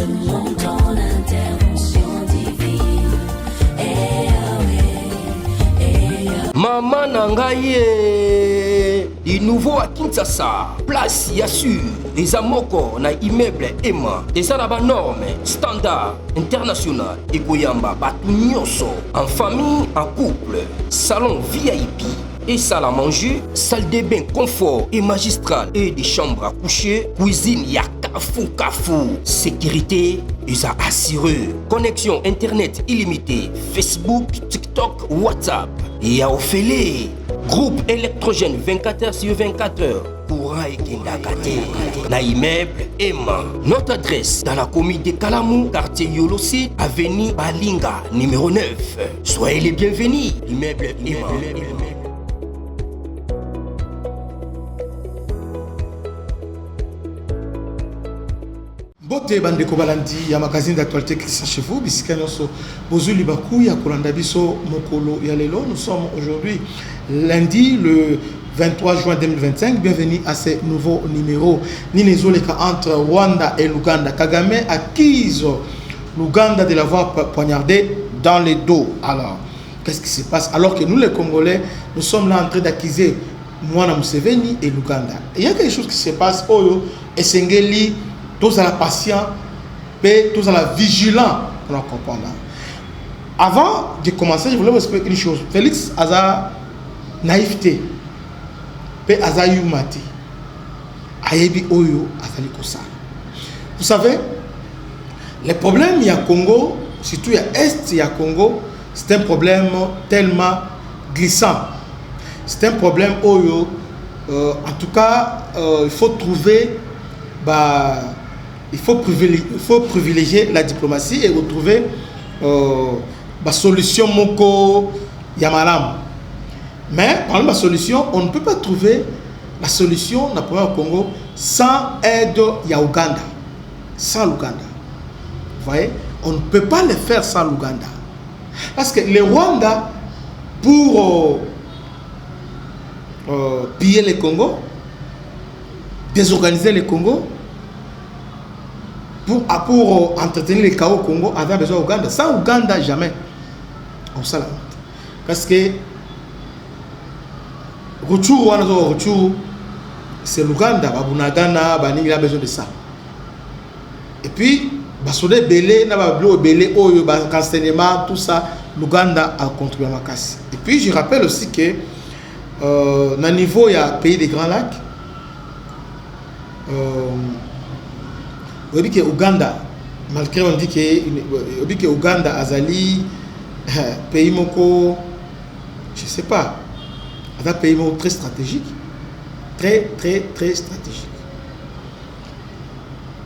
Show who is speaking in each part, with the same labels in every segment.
Speaker 1: selon ton intervention divine.
Speaker 2: Maman Nangaye, du nouveau à Kinshasa, place Yassur, des amoko na immeuble Emma, des arabes normes, standard, international, et Goyamba, Batunyoso, en famille, en couple, salon VIP. Et salle à manger, salle de bain confort et magistral et des chambres à coucher, cuisine Kafou. Sécurité, ils a assuré. Connexion internet illimitée, Facebook, TikTok, WhatsApp. Et à Ophélie, groupe électrogène 24h/24h. Courant et Kindakate. Na immeuble Emma. Notre adresse dans la commune de Kalamou, quartier Yolosi, avenue Balinga, numéro 9. Soyez les bienvenus. Immeuble Emma.
Speaker 3: Bote bandeko balandi ya magazine d'actualité qui sont chez vous bisika nyonso bozuli baku ya kolanda biso mokolo ya lelo. Nous sommes aujourd'hui lundi le 23 juin 2025. Bienvenue à ce nouveau numéro Ninezoleka entre Rwanda et l'Ouganda. Kagame accuse l'Ouganda de l'avoir poignardé dans le dos. Alors, qu'est-ce qui se passe? Alors que nous les Congolais, nous sommes là en train d'accuser Mwana Museveni et l'Ouganda. Il y a quelque chose qui se passe. Oyo Esengeli tous à la patient, et tous à la vigilant pour la comprendre. Avant de commencer, je voulais vous expliquer une chose. Félix a sa naïveté, et a sa humilité. Ayebi oyo azali kosa. Vous savez, les problèmes il y a Congo, surtout il y a Est, il y a Congo, c'est un problème tellement glissant. C'est un problème oyo, en tout cas, il faut trouver il faut privilégier la diplomatie et retrouver la solution moko yamalam. Mais par la solution, on ne peut pas trouver la solution dans le problème au Congo sans aide ya Ouganda. Sans l'Ouganda. Vous voyez, on ne peut pas le faire sans l'Ouganda. Parce que le Rwanda, pour piller le Congo, désorganiser le Congo, pour entretenir le chaos au Congo, avait besoin d'Ouganda. Sans Ouganda, jamais. On s'en parce que c'est l'Ouganda, Babunagana, il a besoin de ça. Et puis, Basode Belé, Belé, Oyo, Kansenement, tout ça, l'Ouganda a contribué à ma casse. Et puis, je rappelle aussi que, dans le niveau, il y a un pays des Grands Lacs. Obi que Ouganda, malgré on dit que Ouganda azali pays moko, je sais pas, un pays moko très stratégique, très stratégique.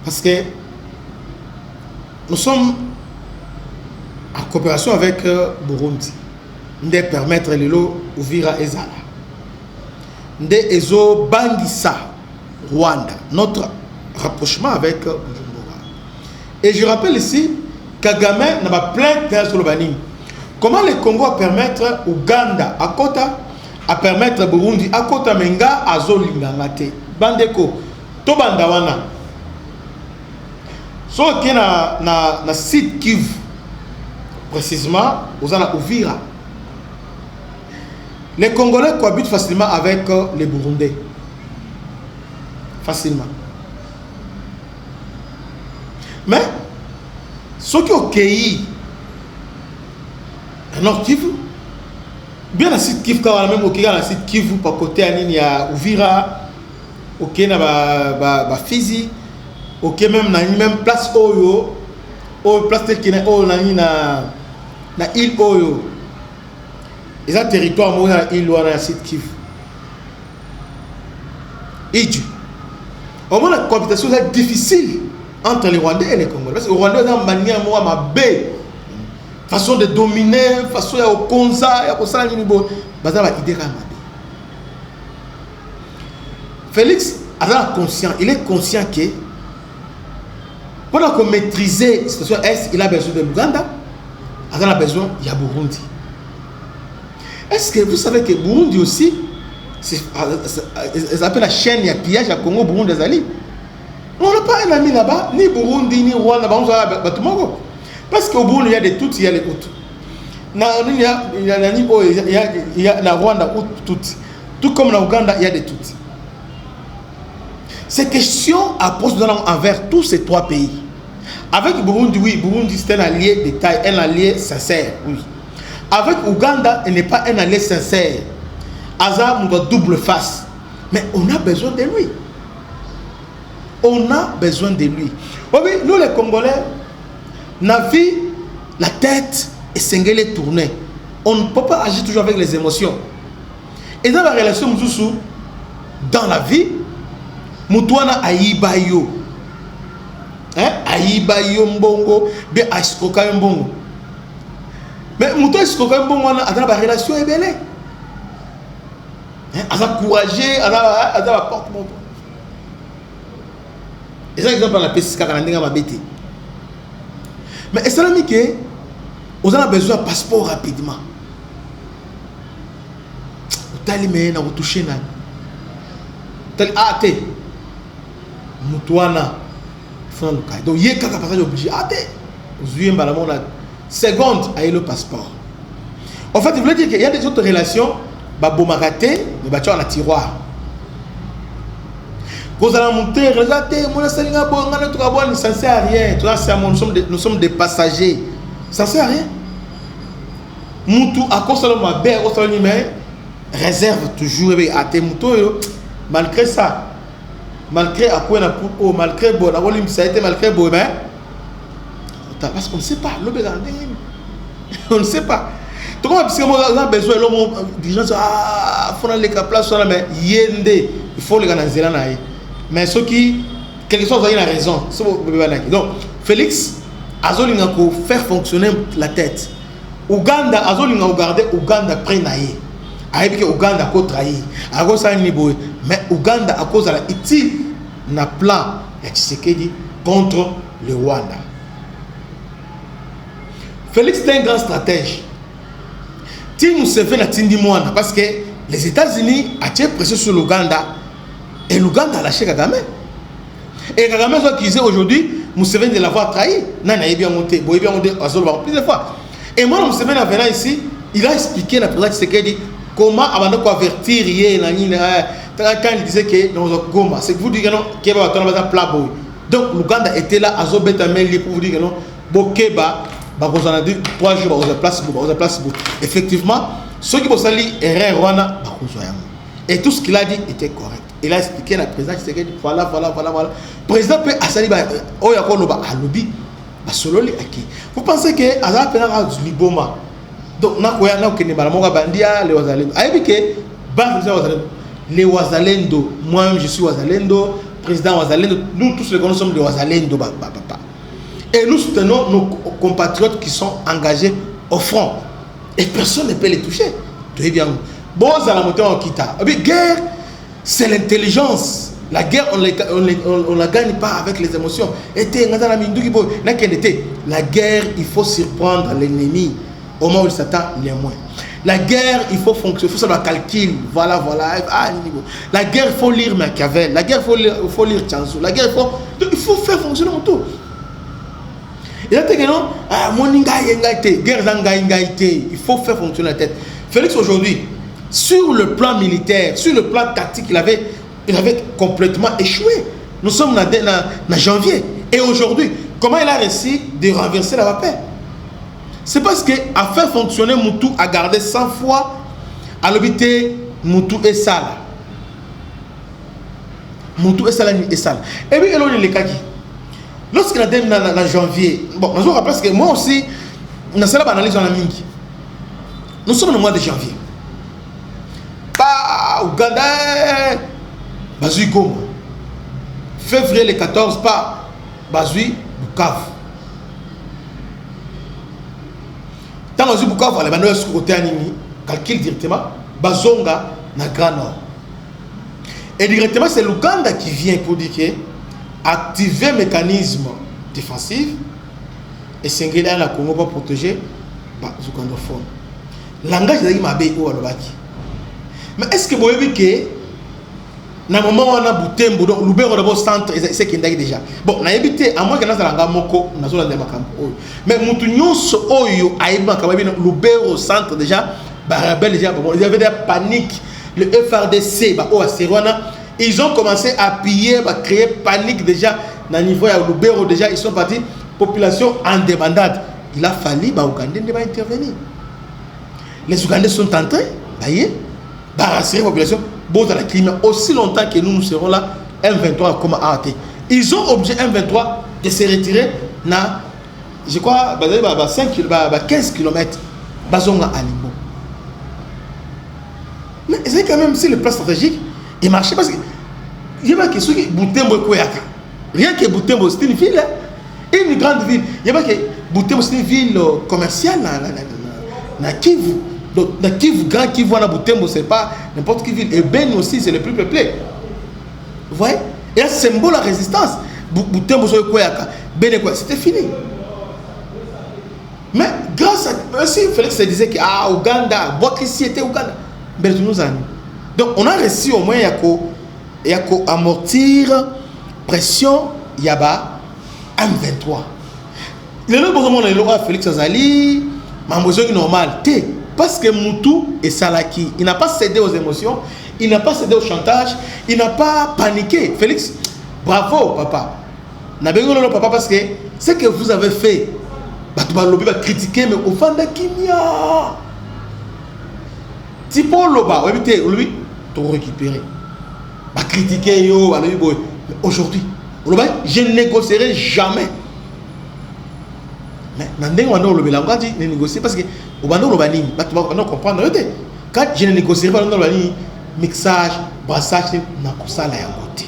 Speaker 3: Parce que nous sommes en coopération avec Burundi, de permettre les lots Uvira Ezala, de Ezo Bangissa, Rwanda, notre rapprochement avec Bujumbura. Et je rappelle ici, Kagame n'a pas plein de sur le banning. Comment le Congo va permettre Ouganda à Kota, à permettre Burundi à Kota Menga à Zolingangate, Bandeko, Tobandawana. So qui na site Kivu, précisément, aux Uvira. Les Congolais cohabitent facilement avec les Burundais. Facilement. Mais ce qui est au Kivu, Nord Kivu, bien la site Kivu, même au Kivu, la site Kivu, par côté il y a Uvira, ok, na ba Fizi, ok, même place Oyo, place telle qu'il y a na île Oyo. Ils ont territoire où il île ou la site Kivu. Idju. Au moins la cohabitation est difficile entre les Rwandais et les Congolais. Parce que les Rwandais ont une manière de façon de dominer, façon de konza, Félix il est conscient que pour maîtriser la situation Est, il a besoin de l'Ouganda, il a besoin de Burundi. Est-ce que vous savez que Burundi aussi, ils appellent la chaîne, il y a pillage à Congo, Burundi, Azali. On n'a pas un ami là-bas, ni Burundi, ni Rwanda, parce qu'au Burundi, il y a des toutes, il y a les Hutus. Il y a Rwanda, tout comme en Ouganda, il y a des toutes. Ces questions à poser envers tous ces trois pays. Avec Burundi, oui, Burundi c'est un allié de taille, un allié sincère, oui. Avec Ouganda, il n'est pas un allié sincère. Azar, on doit double face. Mais on a besoin de lui. On a besoin de lui. Oui, nous les Congolais, on a vu la tête et s'engueuler tourner. On ne peut pas agir toujours avec les émotions. Et dans la relation, dans la vie, Moutouana aïbayo. Aïbayo mbongo, be aïskoka mbongo. Mais Moutou aïskoka mbongo, dans la relation est belle. Elle a courageux, elle a porte mon. Et ça, exemple, dans la PCK, elle a bêté. Mais est-ce que vous avez besoin d'un passeport rapidement? Vous allez me toucher. Ah, t'es. Moutouana. Donc, il y a quelqu'un qui est obligé. Ah, t'es. Vous avez une seconde à le passeport. En fait, il voulait dire qu'il y a des autres relations. Babomaraté, mais battu en tiroir. Quand on a monté, ça ne sert à rien. Nous sommes des passagers. Ça ne sert à rien. Moutou, à cause de ma belle, réserve toujours. Malgré ça, malgré à quoi on a malgré bon, ça a été malgré bon, mais parce qu'on ne sait pas. On ne sait pas. Parce qu'on a besoin de l'homme, des gens disent ah, il faut aller à la place, mais il faut les gagner. Mais ceux qui, quelque chose, ils ont raison. Donc, Félix, Azolinga ko faire fonctionner la tête. Ouganda, Azolinga garder Ouganda près naïe. Aïe que Ouganda ko trahi. Ago ça ni boy. Mais Ouganda à cause de la iti na plan ya Tshisekedi contre le Rwanda. Félix est un grand stratège. Tim se fait la tindi moana parce que les États-Unis attirent pression sur l'Ouganda et l'Ouganda a lâché Kagame. Et Kagame soit accusé aujourd'hui, Museveni de l'avoir trahi. Non, il a bien monté, il a monté plusieurs fois. Et moi, Museveni en venant ici, il a expliqué la présidente Tshisekedi comment avant de avertir quand il disait que dans le Goma, c'est que vous dites que non, qu'il y a un plat boy. Donc l'Ouganda était là à Zobetamelli pour vous dire que non, Bokeba. On a dit 3 jours, on a place. Effectivement, ceux qui ont sali erreur, et tout ce qu'il a dit était correct. Il a expliqué la présidente, voilà. Le président peut assali, vous pensez que Azar Penara Liboma, donc les Ouazalendo, moi-même je suis Ouazalendo, président Ouazalendo, nous tous les gens sommes des Ouazalendo. Et nous soutenons nos compatriotes qui sont engagés au front. Et personne ne peut les toucher. Très bien. Bon, ça la montée en Kita. La guerre, c'est l'intelligence. La guerre, on ne la gagne pas avec les émotions. La guerre, il faut surprendre l'ennemi au moment où il s'attend les moins. La guerre, il faut fonctionner, il faut savoir calcul. Voilà. La guerre, il faut lire Machiavel. La guerre, il faut lire Chanzou. La guerre, il faut faire fonctionner tout. Il a dit que non, il faut faire fonctionner la tête. Félix aujourd'hui, sur le plan militaire, sur le plan tactique, il avait complètement échoué. Nous sommes en janvier. Et aujourd'hui, comment il a réussi de renverser la paix? C'est parce qu'à faire fonctionner Moutou, à garder 100 fois, à l'habiter Moutou et Sal. Moutou et Sal et Sal. Et puis, il a les kaki. Lorsqu'il a été en janvier, bon, je vous rappelle que moi aussi, nous avons analysé en Mingi. Nous sommes le mois de janvier. Pas Ouganda, Bazui Goma. Février le 14, pas Bazui Bukavu. Tant Bazui Bukavu, les bandits sont côté Animi, calcule directement, Bazonga, na Grand Nord. Et directement, c'est l'Ouganda qui vient pour dire que activer le mécanisme défensif et s'engager à la Congo pour protéger les ougandophones. Langage de l'Imabé ou Alobaki. Mais est-ce que vous voyez que na moment on a Butembo donc Lubero d'abord centre c'est qui déjà bon na habité à moins que na zalanga moko na zo la makambo mais mutu nyonso oyo aiba makambo bien Lubero centre déjà barabel déjà bon il y avait de la panique le FRDC ba o Serwana ils ont commencé à piller à créer panique déjà na niveau ya Lubero déjà ils sont partis population en débandade il a fallu ba Ougandais de ba intervenir les Ougandais sont entrés voyez ba rassurer la population bon dans la climat aussi longtemps que nous serons là M23 comme arrêté ils ont obligé M23 de se retirer na je crois 5 km 15 km bazonga alimbo mais c'est quand même si le plan stratégique il marchait parce que il y a que ceux qui Butembo Koyaka rien que Butembo c'est une ville une grande ville il y a que Butembo c'est une ville commerciale na Kivu. Donc, dans Kivu, Grand Kivu, à Butembo, c'est pas n'importe quelle ville. Et Ben aussi, c'est le plus peuplé. Vous voyez? Et un symbole de résistance. Butembo, c'était fini. Mais grâce à... Aussi, Félix se disait que Ouganda, votre ici était Ouganda. Donc, on a réussi au moins à amortir pression Yaba M23. Le nom de Félix Azali, Mambozo normal, parce que Moutou est Salaki, il n'a pas cédé aux émotions, il n'a pas cédé au chantage, il n'a pas paniqué. Félix, bravo papa. N'abengolo papa parce que ce que vous avez fait, tu vas critiquer mais au fond de Kimia. Tipo Loba, lui, tu vas récupérer. Va critiquer yo, aujourd'hui, je ne négocierai jamais. Mais on a négocier parce que au bando le bani, tu vas comprendre. Quand je ne négocierai pas le bani, mixage, brassage, n'a pas ça là à côté.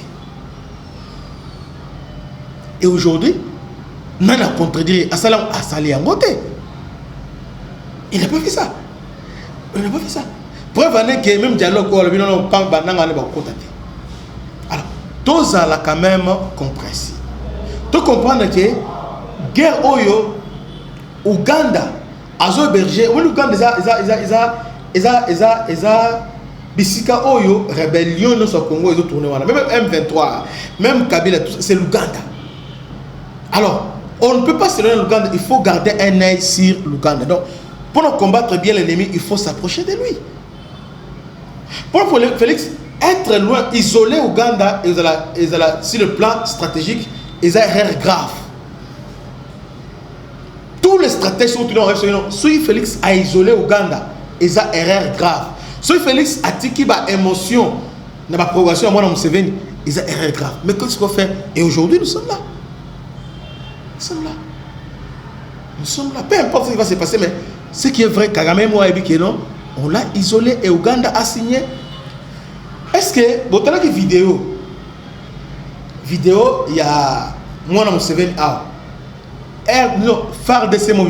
Speaker 3: Et aujourd'hui, on a contredit à ça à saler à côté. Il n'a pas fait ça. Il n'a pas fait ça. Preuve est que même dialogue ou non pas bananga ne va contacter. Alors, tous à quand même compréhensible. Tu comprends que guerre oyo Ouganda, Azo Berger, Ouganda, Bisika Oyo, rébellion dans son Congo, ils ont tourné. Même M23, même Kabila, c'est l'Ouganda. Alors, on ne peut pas se donner l'Ouganda, il faut garder un œil sur l'Ouganda. Donc, pour nous combattre bien l'ennemi, il faut s'approcher de lui. Pour Félix, être loin, isoler Ouganda, sur le plan stratégique, ils ont erreur grave. Tous les stratèges sont tenus en réflexion. Si Félix a isolé Ouganda, ils ont erreur grave. Si Félix a tiki ba émotion dans la progression à moi dans Museveni, ils ont erreur grave. Mais qu'est-ce qu'on fait? Et aujourd'hui, nous sommes là. Nous sommes là. Nous sommes là. Peu importe ce qui va se passer, mais ce qui est vrai, Kagame moi et non, on l'a isolé et Ouganda a signé. Est-ce que, bon, tu as une vidéo, il y a moi dans Museveni, phare de ces mots,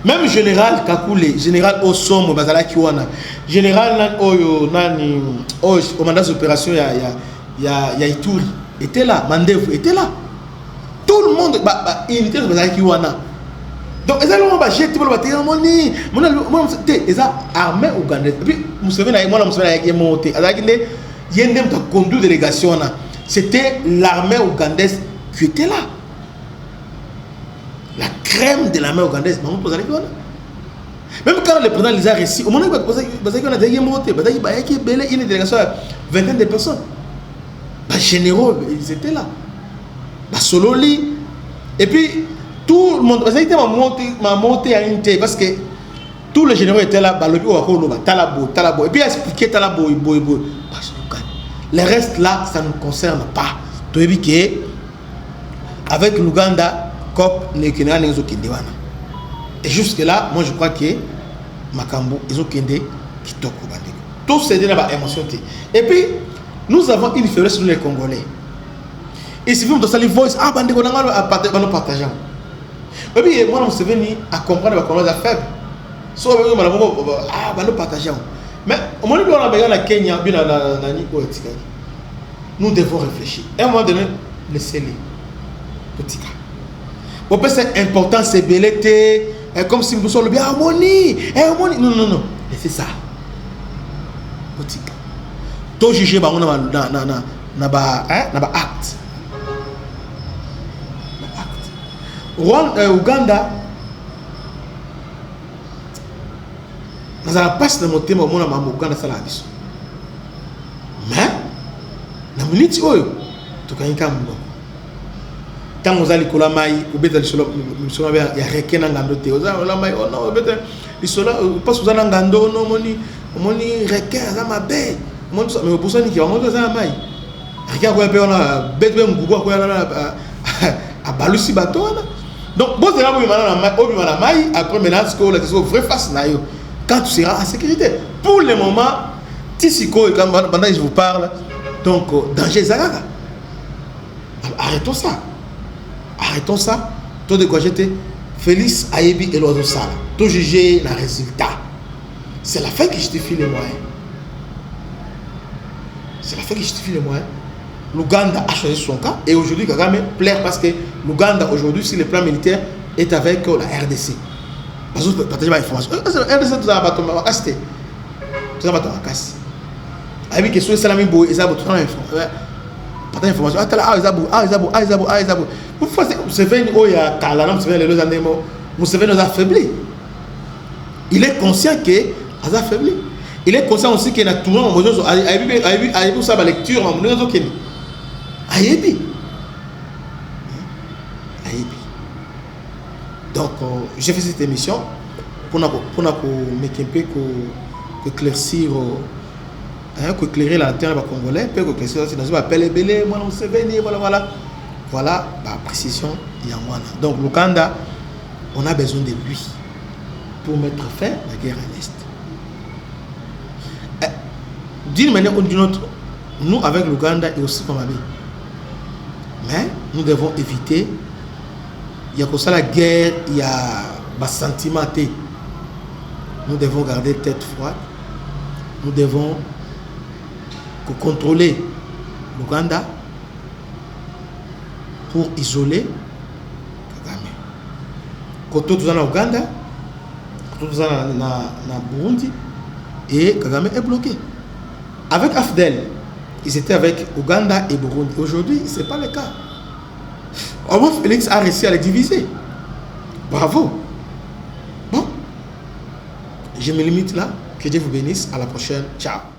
Speaker 3: même général Kakule, général Osom, général au mandat d'opération, il y a Ituri, était là, Mandevu était là. Tout le monde, il était là. Donc, ils ont bâché tout le monde, ils ont armé ougandais. Et puis, Museveni a monté. Il y a une conduite de délégation. C'était l'armée ougandaise qui était là. La crème de l'armée ougandaise. Même quand le président les a réussi, au moment où il a monté, il y a une délégation de vingtaine de personnes. Les généraux, ils étaient là. Sololi. Et puis, tout le monde, m'a monté à une tête parce que tous les généraux étaient là, Talabo. Et puis, il a expliqué Talabo, le reste là, ça ne nous concerne pas. Tu as vu qu'avec l'Ouganda, et jusque là, moi je crois que Makambo, ils ont kende qui toque au bandé. Tout c'est déjà la émotion. Et puis, nous avons une faiblesse sur les Congolais. Et si vous me donnez les voices, bandé, on a partagé. Et puis, moi, je suis venu à comprendre que Congolais sont faibles. Soit bandé partagé. Mais au moment où on a besoin de Kenya, nous devons réfléchir. Et à un moment donné, laissez-les. Petit cas. C'est important, c'est belleté, comme si nous sommes bien harmonie. Non. Et c'est ça. to juger bango na ba acte. Uganda nazala passe na motema mona mama Uganda sala biso. Mais na minute oyo tukanyika mbo. Tango zali kola mai ubeta lisolo ya rekena ngando te oza mai oh non ubeta lisolo parce que zana ngando no moni rekena za mabe moni mais bosani ki wango za mai rekena ko pe ona betwe ngugo ko na abalusi bato wana. Donc bon c'est là où na mai après maintenant ce que la question vrai face na yo quand tu seras en sécurité. Pour le moment tisiko et quand pendant que je vous parle donc danger zalaka. Arrêtons ça. Arrêtons ça. Tout de quoi j'étais Félix Ayebi et l'oiseau sale. Tout juger le résultat. C'est la fin qui justifie les moyens. C'est la fin qui justifie les moyens. L'Ouganda a choisi son cas et aujourd'hui Kagame plaire parce que l'Ouganda aujourd'hui sur le plan militaire est avec la RDC. Parce que partager l'information. RDC tout ça va tomber à casser. Tout ça va tomber à casser. Avec que soit salami beau et ça va tout l'information. Partager l'information. Ah Isabu. Vous faites Museveni oh il y a Kalana Museveni les années Museveni nous a affaibli. Il est conscient que a affaibli. Il est conscient aussi qu'il a tourné en mode Ayebi ça ma lecture en mode Ayebi. Donc j'ai fait cette émission pour éclaircir éclairer la terre congolais pour éclaircir si nous appelle belé moi on se venir voilà la précision yangwana. Donc l'Ouganda on a besoin de lui pour mettre fin à la guerre à l'est. D'une manière ou d'une autre nous avec l'Ouganda et aussi comme ami. Mais nous devons éviter, il y a comme ça la guerre, il y a des sentiments. Nous devons garder tête froide. Nous devons contrôler l'Ouganda pour isoler Kagame. Quand tout est en Ouganda, quand tout est en Burundi, et Kagame est bloqué. Avec Afdel, ils étaient avec Ouganda et Burundi. Aujourd'hui, ce n'est pas le cas. Au moins, Félix a réussi à les diviser. Bravo. Bon, je me limite là. Que Dieu vous bénisse. À la prochaine. Ciao.